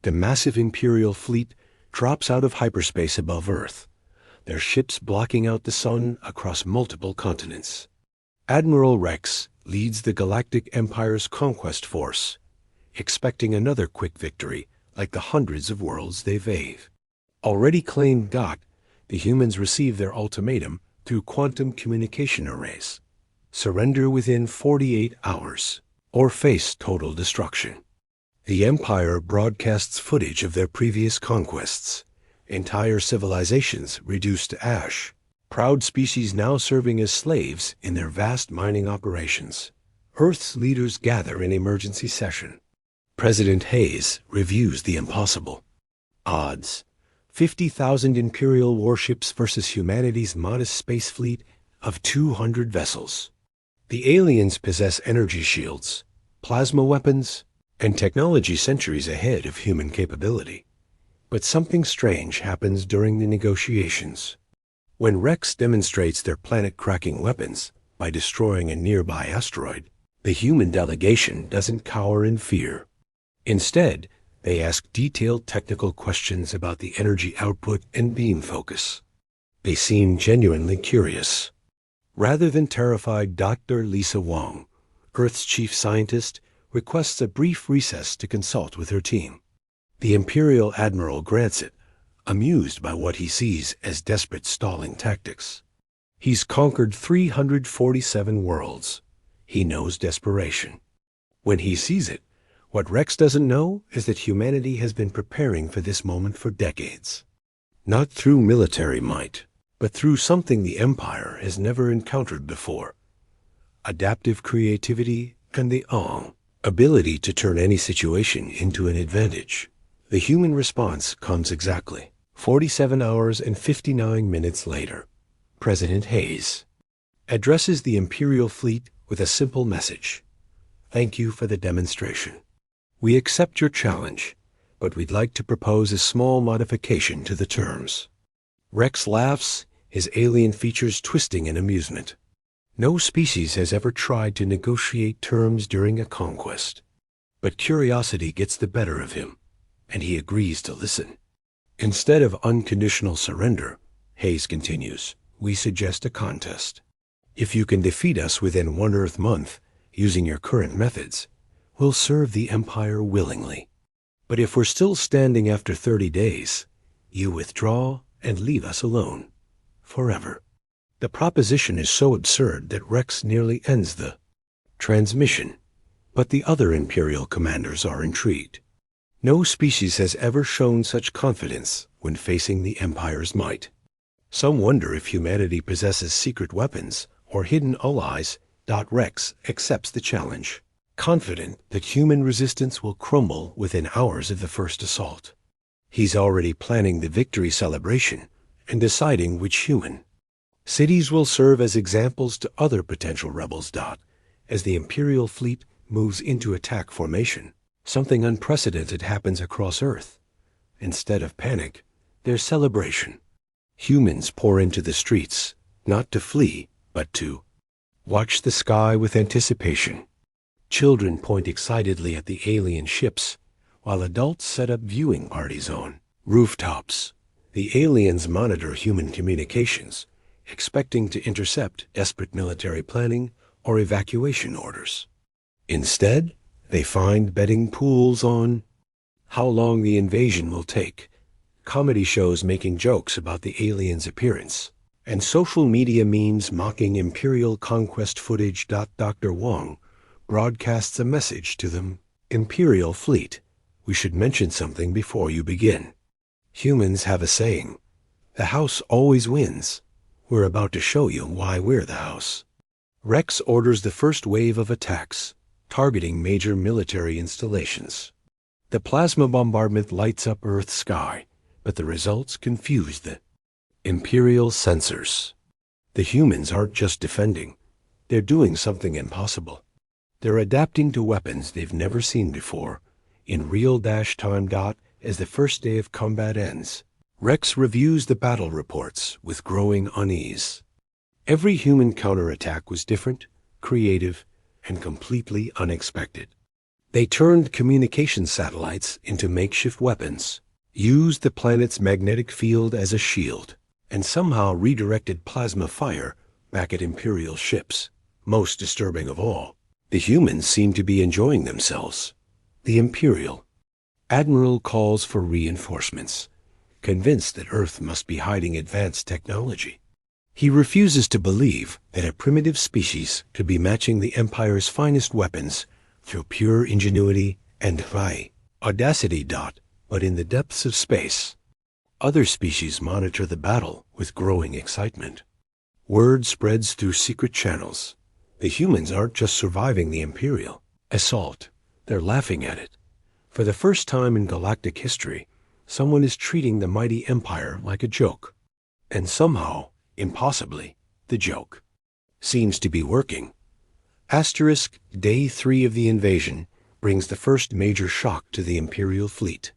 The massive Imperial fleet drops out of hyperspace above Earth, their ships blocking out the sun across multiple continents. Admiral Rex leads the Galactic Empire's conquest force, expecting another quick victory like the hundreds of worlds they've already claimed. The humans receive their ultimatum through quantum communication arrays. Surrender within 48 hours, or face total destruction. The Empire broadcasts footage of their previous conquests, entire civilizations reduced to ash, proud species now serving as slaves in their vast mining operations. Earth's leaders gather in emergency session. President Hayes reviews the impossible. Odds: 50,000 Imperial warships versus humanity's modest space fleet of 200 vessels. The aliens possess energy shields, plasma weapons, and technology centuries ahead of human capability. But something strange happens during the negotiations. When Rex demonstrates their planet-cracking weapons by destroying a nearby asteroid, the human delegation doesn't cower in fear. Instead, they ask detailed technical questions about the energy output and beam focus. They seem genuinely curious. Rather than terrified, Dr. Lisa Wong, Earth's chief scientist, requests a brief recess to consult with her team. The Imperial Admiral grants it, amused by what he sees as desperate stalling tactics. He's conquered 347 worlds. He knows desperation. When he sees it, what Rex doesn't know is that humanity has been preparing for this moment for decades. Not through military might, but through something the Empire has never encountered before: adaptive creativity and the ability to turn any situation into an advantage. The human response comes exactly 47 hours and 59 minutes later. President Hayes addresses the Imperial fleet with a simple message: "Thank you for the demonstration. We accept your challenge, but we'd like to propose a small modification to the terms." Rex laughs, his alien features twisting in amusement. No species has ever tried to negotiate terms during a conquest. But curiosity gets the better of him, and he agrees to listen. Instead of unconditional surrender, Hayes continues, "We suggest a contest. If you can defeat us within one Earth month, using your current methods, we'll serve the Empire willingly. But if we're still standing after 30 days, you withdraw and leave us alone. Forever." The proposition is so absurd that Rex nearly ends the transmission. But the other Imperial commanders are intrigued. No species has ever shown such confidence when facing the Empire's might. Some wonder if humanity possesses secret weapons or hidden allies. Rex accepts the challenge, confident that human resistance will crumble within hours of the first assault. He's already planning the victory celebration and deciding which human cities will serve as examples to other potential rebels. As the Imperial fleet moves into attack formation, something unprecedented happens across Earth. Instead of panic, there's celebration. Humans pour into the streets, not to flee, but to watch the sky with anticipation. Children point excitedly at the alien ships, while adults set up viewing parties on rooftops. The aliens monitor human communications, expecting to intercept desperate military planning or evacuation orders. Instead, they find betting pools on how long the invasion will take, comedy shows making jokes about the aliens' appearance, and social media memes mocking Imperial conquest footage. Dr. Wong broadcasts a message to them: "Imperial fleet, we should mention something before you begin. Humans have a saying, 'The house always wins.' We're about to show you why we're the house." Rex orders the first wave of attacks, targeting major military installations. The plasma bombardment lights up Earth's sky, but the results confuse the Imperial sensors. The humans aren't just defending, they're doing something impossible. They're adapting to weapons they've never seen before, in real time. As the first day of combat ends, Rex reviews the battle reports with growing unease. Every human counterattack was different, creative, and completely unexpected. They turned communication satellites into makeshift weapons, used the planet's magnetic field as a shield, and somehow redirected plasma fire back at Imperial ships. Most disturbing of all, the humans seem to be enjoying themselves. The Imperial Admiral calls for reinforcements, convinced that Earth must be hiding advanced technology. He refuses to believe that a primitive species could be matching the Empire's finest weapons through pure ingenuity and audacity. But in the depths of space, other species monitor the battle with growing excitement. Word spreads through secret channels. The humans aren't just surviving the Imperial assault, they're laughing at it. For the first time in galactic history, someone is treating the mighty Empire like a joke. And somehow, impossibly, the joke seems to be working. Day 3 of the invasion brings the first major shock to the Imperial fleet.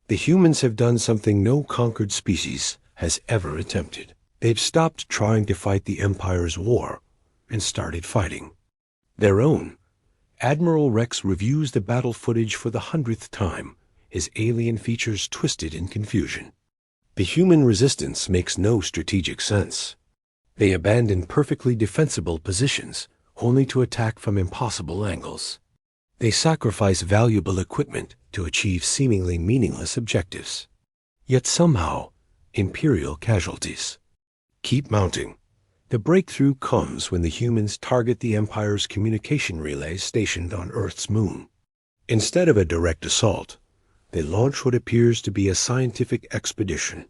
The humans have done something no conquered species has ever attempted. They've stopped trying to fight the Empire's war and started fighting their own. Admiral Rex reviews the battle footage for the 100th time, his alien features twisted in confusion. The human resistance makes no strategic sense. They abandon perfectly defensible positions only to attack from impossible angles. They sacrifice valuable equipment to achieve seemingly meaningless objectives. Yet somehow, Imperial casualties keep mounting. The breakthrough comes when the humans target the Empire's communication relays stationed on Earth's moon. Instead of a direct assault, they launch what appears to be a scientific expedition.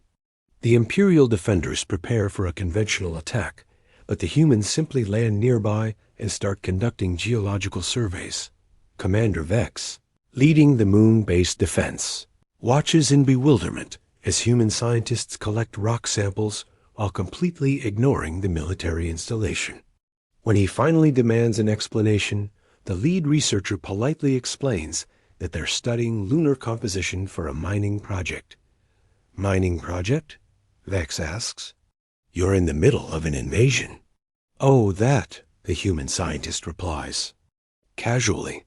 The Imperial defenders prepare for a conventional attack, but the humans simply land nearby and start conducting geological surveys. Commander Vex, leading the moon-based defense, watches in bewilderment as human scientists collect rock samples while completely ignoring the military installation. When he finally demands an explanation, the lead researcher politely explains that they're studying lunar composition for a mining project. Mining project? Vex asks. You're in the middle of an invasion. Oh, that, the human scientist replies, casually.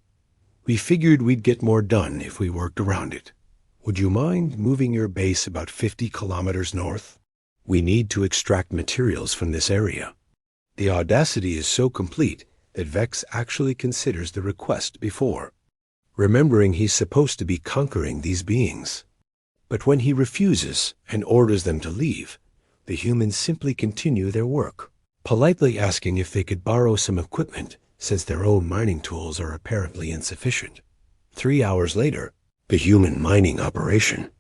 We figured we'd get more done if we worked around it. Would you mind moving your base about 50 kilometers north? We need to extract materials from this area. The audacity is so complete that Vex actually considers the request before, remembering he's supposed to be conquering these beings. But when he refuses and orders them to leave, the humans simply continue their work, politely asking if they could borrow some equipment since their own mining tools are apparently insufficient. 3 hours later, the human mining operation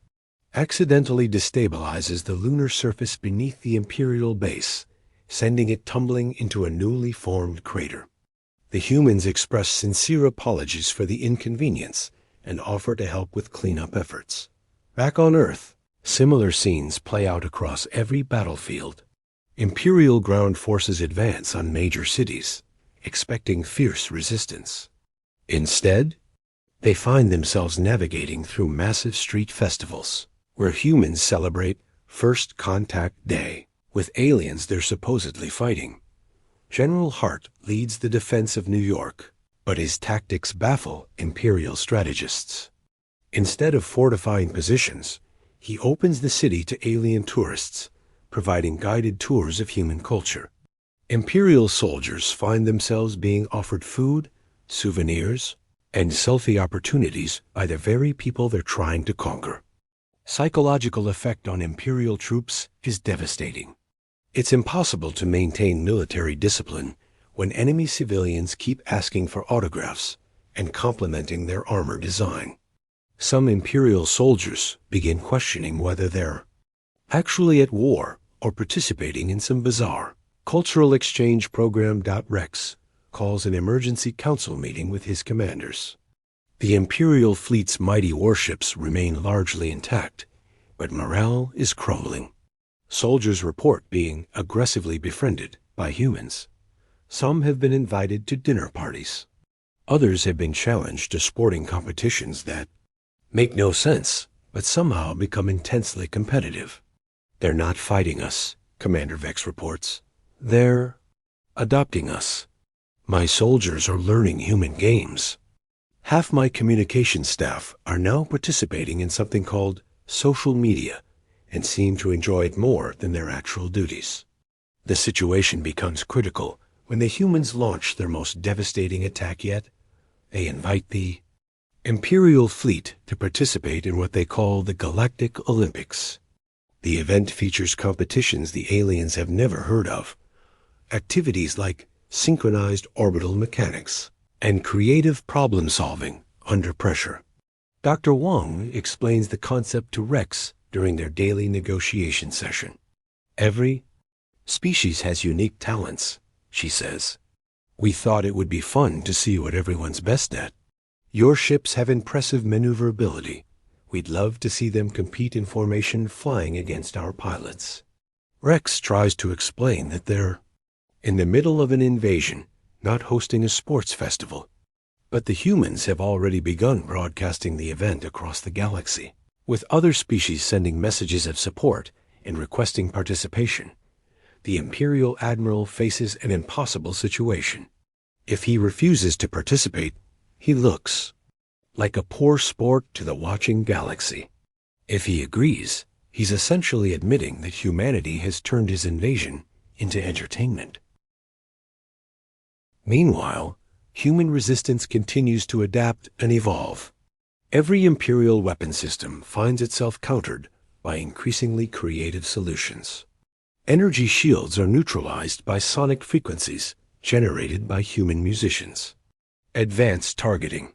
accidentally destabilizes the lunar surface beneath the Imperial base, sending it tumbling into a newly formed crater. The humans express sincere apologies for the inconvenience and offer to help with cleanup efforts. Back on Earth, similar scenes play out across every battlefield. Imperial ground forces advance on major cities, expecting fierce resistance. Instead, they find themselves navigating through massive street festivals, where humans celebrate First Contact Day with aliens they're supposedly fighting. General Hart leads the defense of New York, but his tactics baffle Imperial strategists. Instead of fortifying positions, he opens the city to alien tourists, providing guided tours of human culture. Imperial soldiers find themselves being offered food, souvenirs, and selfie opportunities by the very people they're trying to conquer. Psychological effect on Imperial troops is devastating. It's impossible to maintain military discipline when enemy civilians keep asking for autographs and complimenting their armor design. Some Imperial soldiers begin questioning whether they're actually at war or participating in some bizarre cultural exchange program. Rex calls an emergency council meeting with his commanders. The Imperial fleet's mighty warships remain largely intact, but morale is crumbling. Soldiers report being aggressively befriended by humans. Some have been invited to dinner parties. Others have been challenged to sporting competitions that make no sense, but somehow become intensely competitive. They're not fighting us, Commander Vex reports. They're adopting us. My soldiers are learning human games. Half my communication staff are now participating in something called social media and seem to enjoy it more than their actual duties. The situation becomes critical when the humans launch their most devastating attack yet. They invite the Imperial fleet to participate in what they call the Galactic Olympics. The event features competitions the aliens have never heard of, activities like synchronized orbital mechanics, and creative problem-solving under pressure. Dr. Wong explains the concept to Rex during their daily negotiation session. Every species has unique talents, she says. We thought it would be fun to see what everyone's best at. Your ships have impressive maneuverability. We'd love to see them compete in formation flying against our pilots. Rex tries to explain that they're in the middle of an invasion, not hosting a sports festival. But the humans have already begun broadcasting the event across the galaxy, with other species sending messages of support and requesting participation. The Imperial Admiral faces an impossible situation. If he refuses to participate, he looks like a poor sport to the watching galaxy. If he agrees, he's essentially admitting that humanity has turned his invasion into entertainment. Meanwhile, human resistance continues to adapt and evolve. Every Imperial weapon system finds itself countered by increasingly creative solutions. Energy shields are neutralized by sonic frequencies generated by human musicians. Advanced targeting.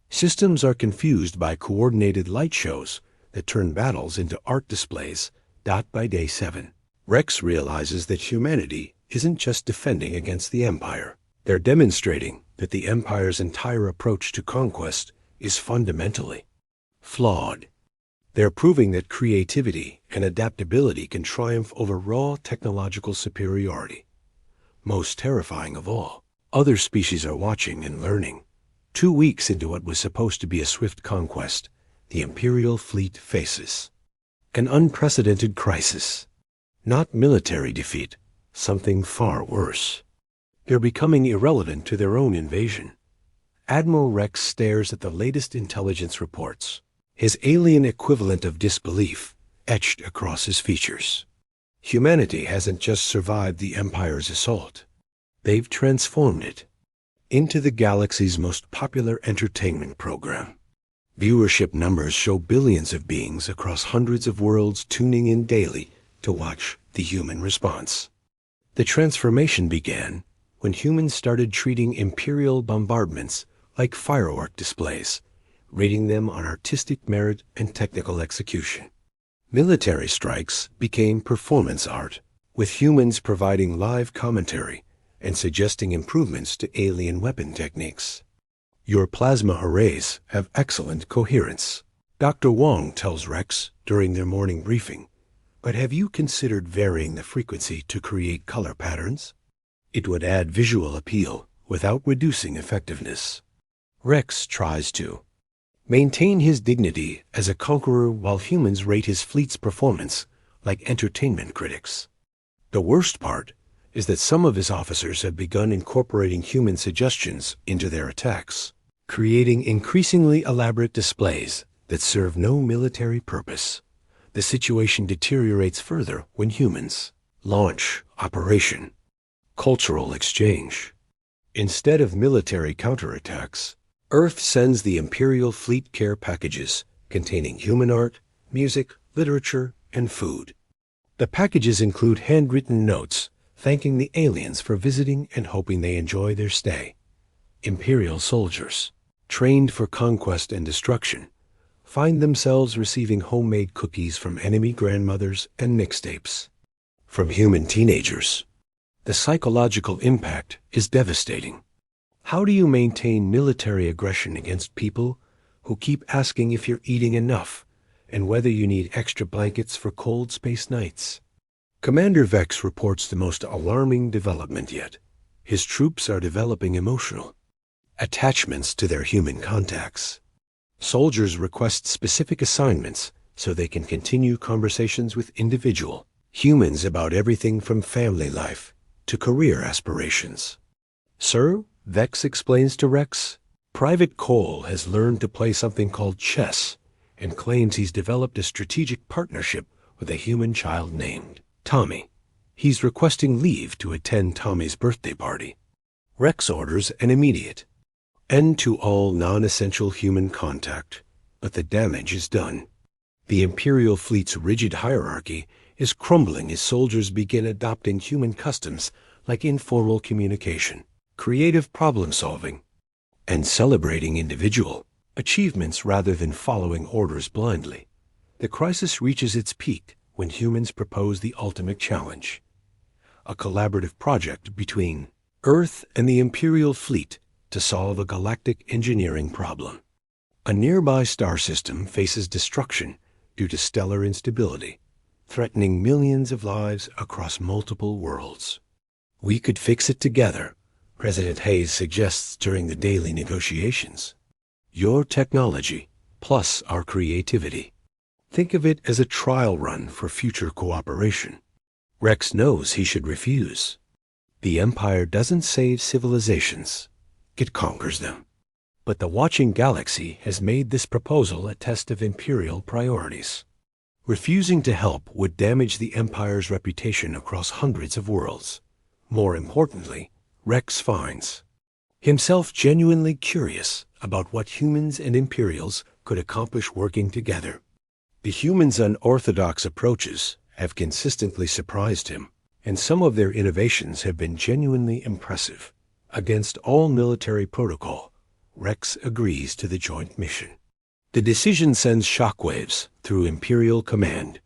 Systems are confused by coordinated light shows that turn battles into art displays. By day 7, Rex realizes that humanity isn't just defending against the Empire. They're demonstrating that the Empire's entire approach to conquest is fundamentally flawed. They're proving that creativity and adaptability can triumph over raw technological superiority. Most terrifying of all, other species are watching and learning. 2 weeks into what was supposed to be a swift conquest, the Imperial fleet faces an unprecedented crisis. Not military defeat, something far worse. They're becoming irrelevant to their own invasion. Admiral Rex stares at the latest intelligence reports, his alien equivalent of disbelief etched across his features. Humanity hasn't just survived the Empire's assault. They've transformed it into the galaxy's most popular entertainment program. Viewership numbers show billions of beings across hundreds of worlds tuning in daily to watch the human response. The transformation began when humans started treating Imperial bombardments like firework displays, rating them on artistic merit and technical execution. Military strikes became performance art, with humans providing live commentary and suggesting improvements to alien weapon techniques. Your plasma arrays have excellent coherence, Dr. Wong tells Rex during their morning briefing. But have you considered varying the frequency to create color patterns? It would add visual appeal without reducing effectiveness. Rex tries to maintain his dignity as a conqueror while humans rate his fleet's performance like entertainment critics. The worst part is that some of his officers have begun incorporating human suggestions into their attacks, creating increasingly elaborate displays that serve no military purpose. The situation deteriorates further when humans launch Operation Cultural Exchange. Instead of military counterattacks, Earth sends the Imperial fleet care packages containing human art, music, literature, and food. The packages include handwritten notes thanking the aliens for visiting and hoping they enjoy their stay. Imperial soldiers, trained for conquest and destruction, find themselves receiving homemade cookies from enemy grandmothers and mixtapes from human teenagers. The psychological impact is devastating. How do you maintain military aggression against people who keep asking if you're eating enough and whether you need extra blankets for cold space nights? Commander Vex reports the most alarming development yet. His troops are developing emotional attachments to their human contacts. Soldiers request specific assignments so they can continue conversations with individual humans about everything from family life to career aspirations. Sir, Vex explains to Rex, Private Cole has learned to play something called chess and claims he's developed a strategic partnership with a human child named Tommy. He's requesting leave to attend Tommy's birthday party. Rex orders an immediate end to all non-essential human contact, but the damage is done. The Imperial fleet's rigid hierarchy is crumbling as soldiers begin adopting human customs like informal communication, creative problem-solving, and celebrating individual achievements rather than following orders blindly. The crisis reaches its peak when humans propose the ultimate challenge, a collaborative project between Earth and the Imperial fleet to solve a galactic engineering problem. A nearby star system faces destruction due to stellar instability, threatening millions of lives across multiple worlds. We could fix it together, President Hayes suggests during the daily negotiations. Your technology plus our creativity. Think of it as a trial run for future cooperation. Rex knows he should refuse. The Empire doesn't save civilizations, it conquers them. But the watching galaxy has made this proposal a test of Imperial priorities. Refusing to help would damage the Empire's reputation across hundreds of worlds. More importantly, Rex finds himself genuinely curious about what humans and Imperials could accomplish working together. The humans' unorthodox approaches have consistently surprised him, and some of their innovations have been genuinely impressive. Against all military protocol, Rex agrees to the joint mission. The decision sends shockwaves through Imperial command,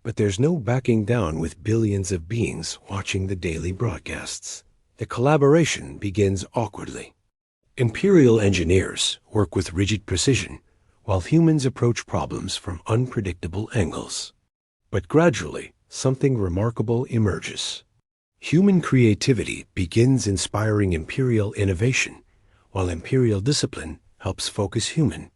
but there's no backing down with billions of beings watching the daily broadcasts. The collaboration begins awkwardly. Imperial engineers work with rigid precision, while humans approach problems from unpredictable angles. But gradually, something remarkable emerges. Human creativity begins inspiring Imperial innovation, while Imperial discipline helps focus human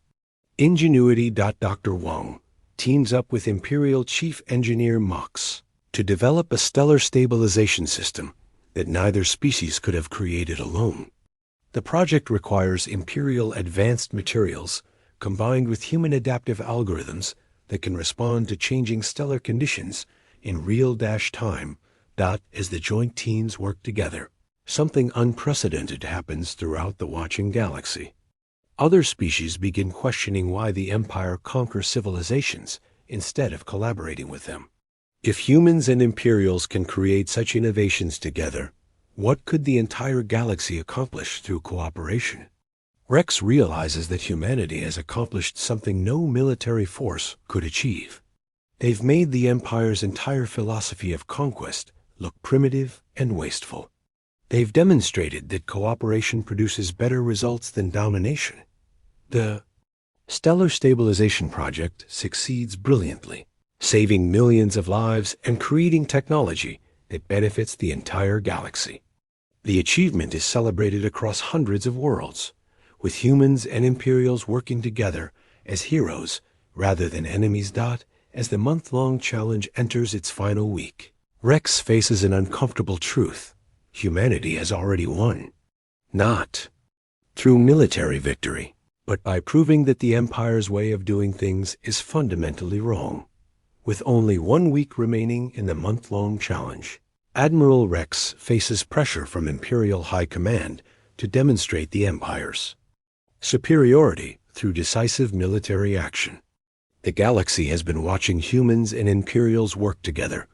ingenuity. Dr. Wong teams up with Imperial Chief Engineer Mox to develop a stellar stabilization system that neither species could have created alone. The project requires Imperial advanced materials combined with human adaptive algorithms that can respond to changing stellar conditions in real time. As the joint teams work together, something unprecedented happens throughout the watching galaxy. Other species begin questioning why the Empire conquers civilizations instead of collaborating with them. If humans and Imperials can create such innovations together, what could the entire galaxy accomplish through cooperation? Rex realizes that humanity has accomplished something no military force could achieve. They've made the Empire's entire philosophy of conquest look primitive and wasteful. They've demonstrated that cooperation produces better results than domination. The Stellar Stabilization Project succeeds brilliantly, saving millions of lives and creating technology that benefits the entire galaxy. The achievement is celebrated across hundreds of worlds, with humans and Imperials working together as heroes rather than enemies. As the month-long challenge enters its final week, Rex faces an uncomfortable truth. Humanity has already won. Not through military victory, but by proving that the Empire's way of doing things is fundamentally wrong. With only 1 week remaining in the month-long challenge, Admiral Rex faces pressure from Imperial High Command to demonstrate the Empire's superiority through decisive military action. The galaxy has been watching humans and Imperials work together,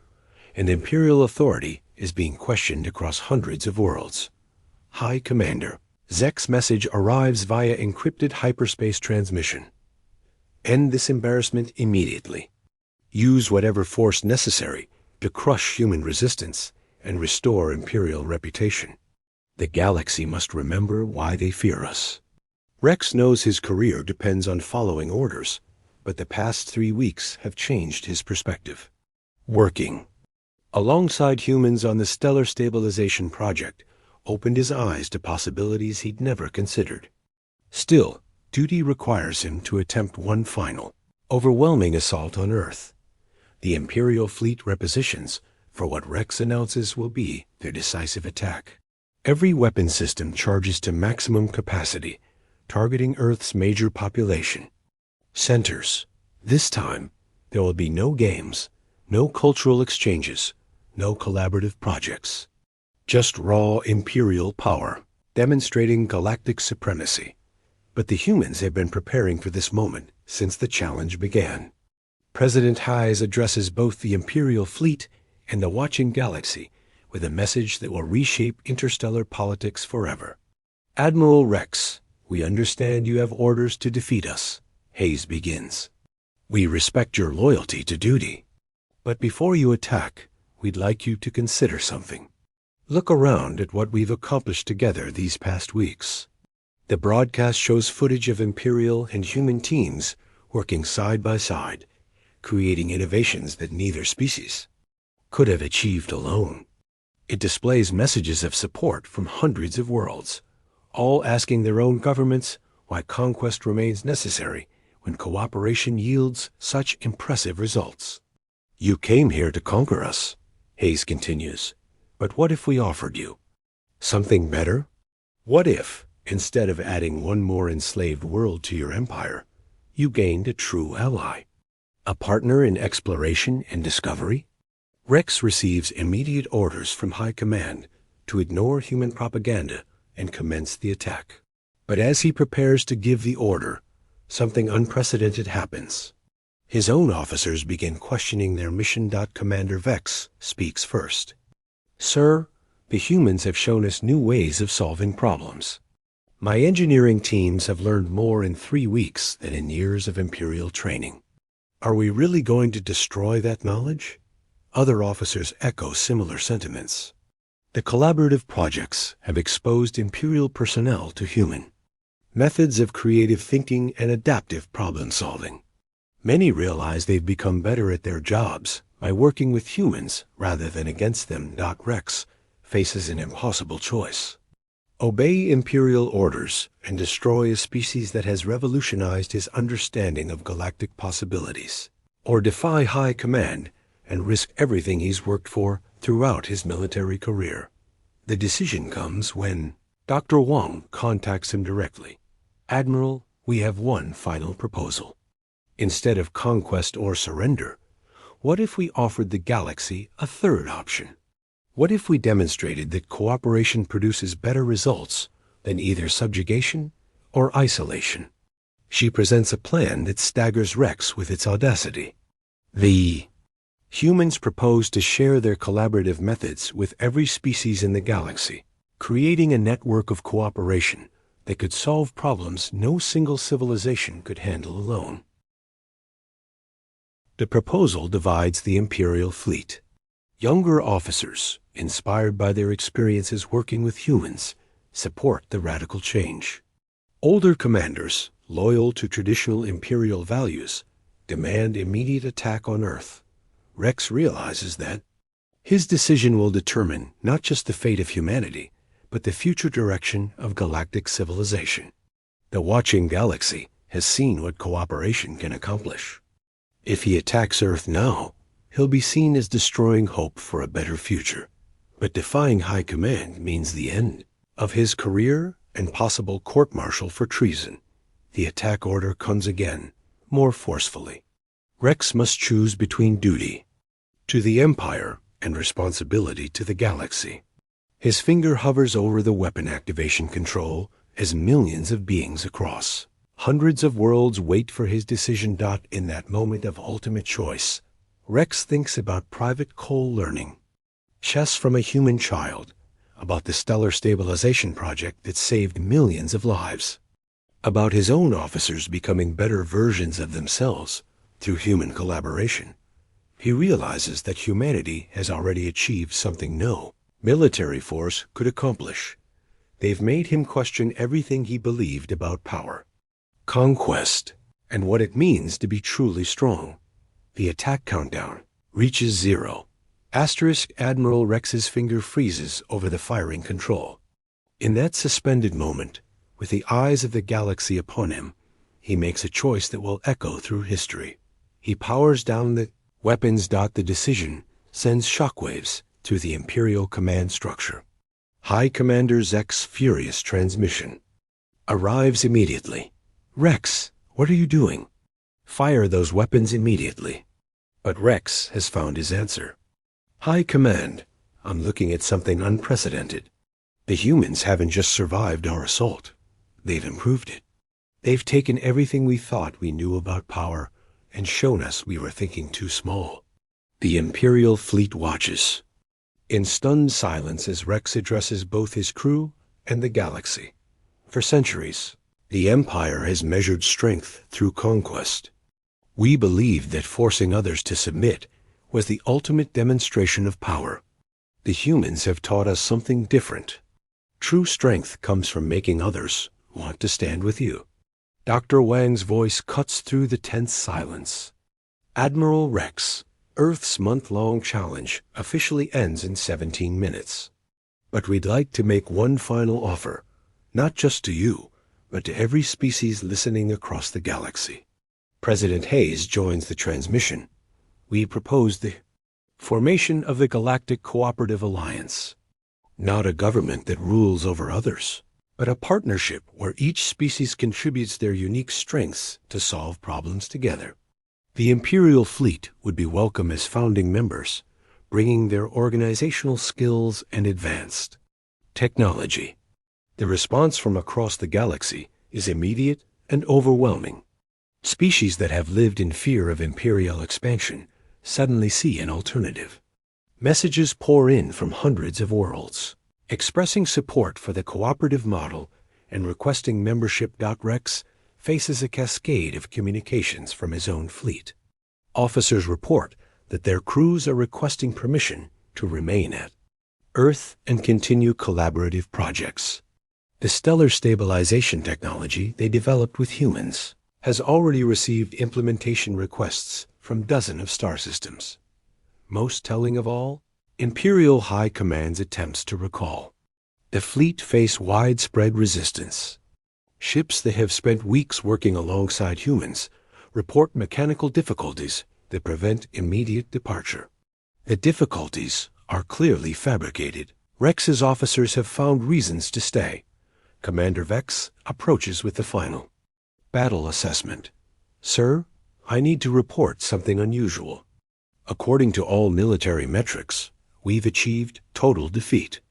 and Imperial authority is being questioned across hundreds of worlds. High Commander, Zek's message arrives via encrypted hyperspace transmission. End this embarrassment immediately. Use whatever force necessary to crush human resistance and restore Imperial reputation. The galaxy must remember why they fear us. Rex knows his career depends on following orders, but the past 3 weeks have changed his perspective. Working alongside humans on the Stellar Stabilization Project opened his eyes to possibilities he'd never considered. Still, duty requires him to attempt one final, overwhelming assault on Earth. The Imperial fleet repositions for what Rex announces will be their decisive attack. Every weapon system charges to maximum capacity, targeting Earth's major population centers. This time, there will be no games, no cultural exchanges, no collaborative projects. Just raw imperial power, demonstrating galactic supremacy. But the humans have been preparing for this moment since the challenge began. President Hayes addresses both the Imperial fleet and the watching galaxy with a message that will reshape interstellar politics forever. Admiral Rex, we understand you have orders to defeat us. Hayes begins. We respect your loyalty to duty. But before you attack, we'd like you to consider something. Look around at what we've accomplished together these past weeks. The broadcast shows footage of Imperial and human teams working side by side, creating innovations that neither species could have achieved alone. It displays messages of support from hundreds of worlds, all asking their own governments why conquest remains necessary when cooperation yields such impressive results. You came here to conquer us, Hayes continues, but what if we offered you something better? What if, instead of adding one more enslaved world to your empire, you gained a true ally, a partner in exploration and discovery? Rex receives immediate orders from High Command to ignore human propaganda and commence the attack. But as he prepares to give the order, something unprecedented happens. His own officers begin questioning their mission. Commander Vex speaks first. Sir, the humans have shown us new ways of solving problems. My engineering teams have learned more in 3 weeks than in years of Imperial training. Are we really going to destroy that knowledge? Other officers echo similar sentiments. The collaborative projects have exposed Imperial personnel to human methods of creative thinking and adaptive problem solving. Many realize they've become better at their jobs by working with humans rather than against them. Rex faces an impossible choice. Obey Imperial orders and destroy a species that has revolutionized his understanding of galactic possibilities, or defy High Command and risk everything he's worked for throughout his military career. The decision comes when Dr. Wang contacts him directly. Admiral, we have one final proposal. Instead of conquest or surrender, what if we offered the galaxy a third option? What if we demonstrated that cooperation produces better results than either subjugation or isolation? She presents a plan that staggers Rex with its audacity. The humans propose to share their collaborative methods with every species in the galaxy, creating a network of cooperation that could solve problems no single civilization could handle alone. The proposal divides the Imperial fleet. Younger officers, inspired by their experiences working with humans, support the radical change. Older commanders, loyal to traditional Imperial values, demand immediate attack on Earth. Rex realizes that his decision will determine not just the fate of humanity, but the future direction of galactic civilization. The watching galaxy has seen what cooperation can accomplish. If he attacks Earth now, he'll be seen as destroying hope for a better future. But defying High Command means the end of his career and possible court-martial for treason. The attack order comes again, more forcefully. Rex must choose between duty to the Empire and responsibility to the galaxy. His finger hovers over the weapon activation control as millions of beings across hundreds of worlds wait for his decision. In that moment of ultimate choice, Rex thinks about Private Cole learning chess from a human child, about the stellar stabilization project that saved millions of lives, about his own officers becoming better versions of themselves through human collaboration. He realizes that humanity has already achieved something no military force could accomplish. They've made him question everything he believed about power, conquest, and what it means to be truly strong. The attack countdown reaches 0. Admiral Rex's finger freezes over the firing control. In that suspended moment, with the eyes of the galaxy upon him, he makes a choice that will echo through history. He powers down the weapons. The decision sends shockwaves through the Imperial command structure. High Commander Zek's furious transmission. arrives immediately. Rex, what are you doing? Fire those weapons immediately. But Rex has found his answer. High Command, I'm looking at something unprecedented. The humans haven't just survived our assault. They've improved it. They've taken everything we thought we knew about power and shown us we were thinking too small. The Imperial fleet watches. In stunned silence as Rex addresses both his crew and the galaxy. For centuries, the Empire has measured strength through conquest. We believed that forcing others to submit was the ultimate demonstration of power. The humans have taught us something different. True strength comes from making others want to stand with you. Dr. Wang's voice cuts through the tense silence. Admiral Rex, Earth's month-long challenge officially ends in 17 minutes. But we'd like to make one final offer, not just to you, but to every species listening across the galaxy. President Hayes joins the transmission. We propose the formation of the Galactic Cooperative Alliance. Not a government that rules over others, but a partnership where each species contributes their unique strengths to solve problems together. The Imperial fleet would be welcome as founding members, bringing their organizational skills and advanced technology. The response from across the galaxy is immediate and overwhelming. Species that have lived in fear of imperial expansion suddenly see an alternative. Messages pour in from hundreds of worlds, expressing support for the cooperative model and requesting membership. Rex faces a cascade of communications from his own fleet. Officers report that their crews are requesting permission to remain at Earth and continue collaborative projects. The stellar stabilization technology they developed with humans has already received implementation requests from dozens of star systems. Most telling of all, Imperial High Command's attempts to recall. The fleet face widespread resistance. Ships that have spent weeks working alongside humans report mechanical difficulties that prevent immediate departure. The difficulties are clearly fabricated. Rex's officers have found reasons to stay. Commander Vex approaches with the final battle assessment. Sir, I need to report something unusual. According to all military metrics, we've achieved total defeat.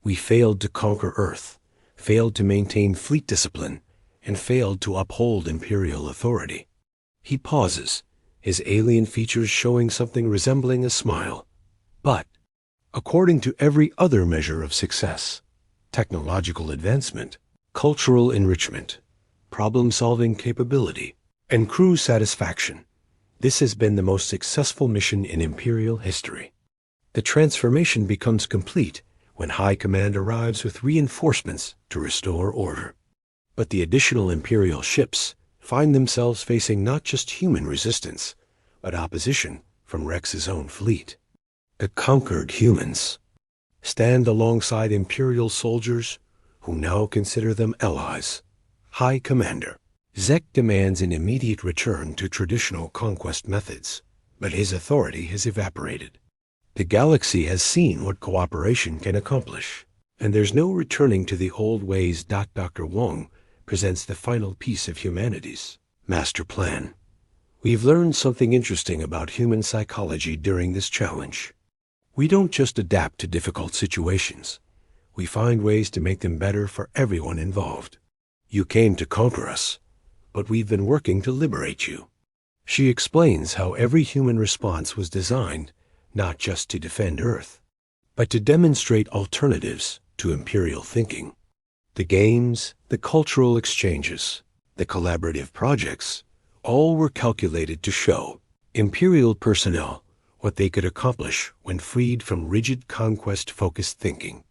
We failed to conquer Earth, failed to maintain fleet discipline, and failed to uphold imperial authority. He pauses, his alien features showing something resembling a smile. But, according to every other measure of success, technological advancement, cultural enrichment, problem-solving capability, and crew satisfaction, this has been the most successful mission in Imperial history. The transformation becomes complete when High Command arrives with reinforcements to restore order. But the additional Imperial ships find themselves facing not just human resistance, but opposition from Rex's own fleet. The conquered humans stand alongside Imperial soldiers who now consider them allies. High Commander, Zek demands an immediate return to traditional conquest methods, but his authority has evaporated. The galaxy has seen what cooperation can accomplish, and there's no returning to the old ways. Dr. Wong presents the final piece of humanity's master plan. We've learned something interesting about human psychology during this challenge. We don't just adapt to difficult situations. We find ways to make them better for everyone involved. You came to conquer us, but we've been working to liberate you. She explains how every human response was designed not just to defend Earth, but to demonstrate alternatives to imperial thinking. The games, the cultural exchanges, the collaborative projects, all were calculated to show imperial personnel what they could accomplish when freed from rigid conquest-focused thinking.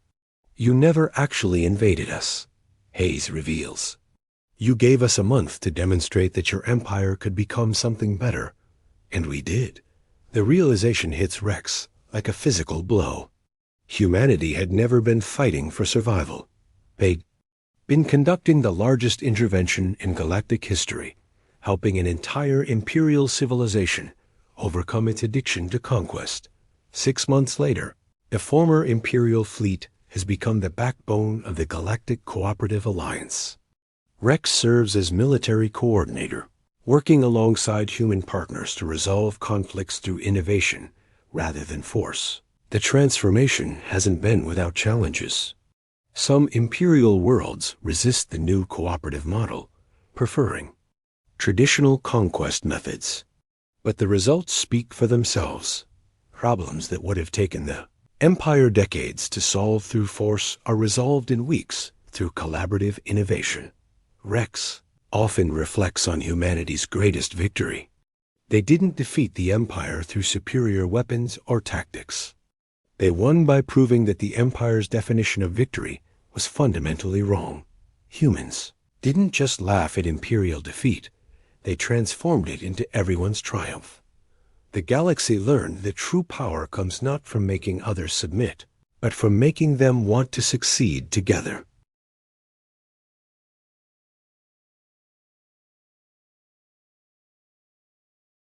You never actually invaded us, Hayes reveals. You gave us a month to demonstrate that your empire could become something better, and we did. The realization hits Rex like a physical blow. Humanity had never been fighting for survival. They'd been conducting the largest intervention in galactic history, helping an entire imperial civilization overcome its addiction to conquest. 6 months later, the former imperial fleet has become the backbone of the Galactic Cooperative Alliance. Rex serves as military coordinator, working alongside human partners to resolve conflicts through innovation rather than force. The transformation hasn't been without challenges. Some imperial worlds resist the new cooperative model, preferring traditional conquest methods. But the results speak for themselves. Problems that would have taken the Empire decades to solve through force are resolved in weeks through collaborative innovation. Rex often reflects on humanity's greatest victory. They didn't defeat the Empire through superior weapons or tactics. They won by proving that the Empire's definition of victory was fundamentally wrong. Humans didn't just laugh at imperial defeat, they transformed it into everyone's triumph. The galaxy learned that true power comes not from making others submit, but from making them want to succeed together.